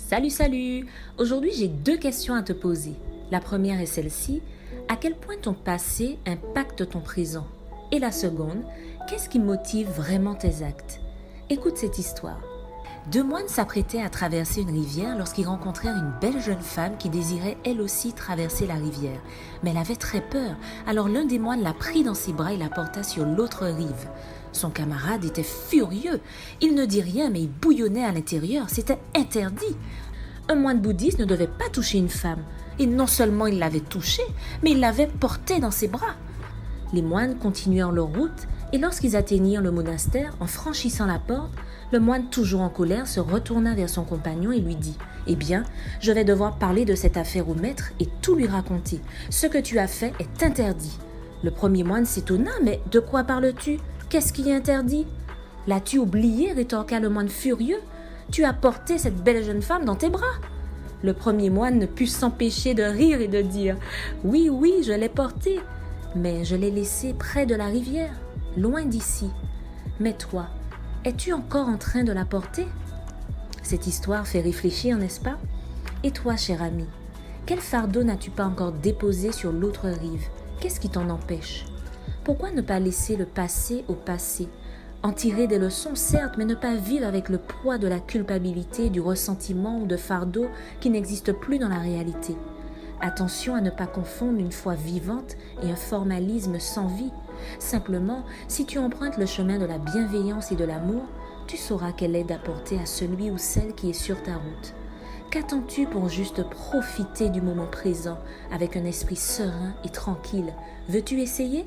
Salut, salut! Aujourd'hui, j'ai deux questions à te poser. La première est celle-ci. À quel point ton passé impacte ton présent? Et la seconde, qu'est-ce qui motive vraiment tes actes? Écoute cette histoire. Deux moines s'apprêtaient à traverser une rivière lorsqu'ils rencontrèrent une belle jeune femme qui désirait elle aussi traverser la rivière. Mais elle avait très peur, alors l'un des moines la prit dans ses bras et la porta sur l'autre rive. Son camarade était furieux. Il ne dit rien, mais il bouillonnait à l'intérieur. C'était interdit. Un moine bouddhiste ne devait pas toucher une femme. Et non seulement il l'avait touchée, mais il l'avait portée dans ses bras. Les moines continuèrent leur route, et lorsqu'ils atteignirent le monastère, en franchissant la porte, le moine, toujours en colère, se retourna vers son compagnon et lui dit « Eh bien, je vais devoir parler de cette affaire au maître et tout lui raconter. Ce que tu as fait est interdit. » Le premier moine s'étonna « Mais de quoi parles-tu? Qu'est-ce qui est interdit? » « L'as-tu oublié? Rétorqua le moine furieux. « Tu as porté cette belle jeune femme dans tes bras. » Le premier moine ne put s'empêcher de rire et de dire « Oui, oui, je l'ai portée, mais je l'ai laissée près de la rivière, loin d'ici. Mais toi, es-tu encore en train de la porter ?» Cette histoire fait réfléchir, n'est-ce pas? Et toi, cher ami, quel fardeau n'as-tu pas encore déposé sur l'autre rive? Qu'est-ce qui t'en empêche? Pourquoi ne pas laisser le passé au passé? En tirer des leçons, certes, mais ne pas vivre avec le poids de la culpabilité, du ressentiment ou de fardeau qui n'existe plus dans la réalité. Attention à ne pas confondre une foi vivante et un formalisme sans vie. Simplement, si tu empruntes le chemin de la bienveillance et de l'amour, tu sauras quelle aide apporter à celui ou celle qui est sur ta route. Qu'attends-tu pour juste profiter du moment présent avec un esprit serein et tranquille? Veux-tu essayer?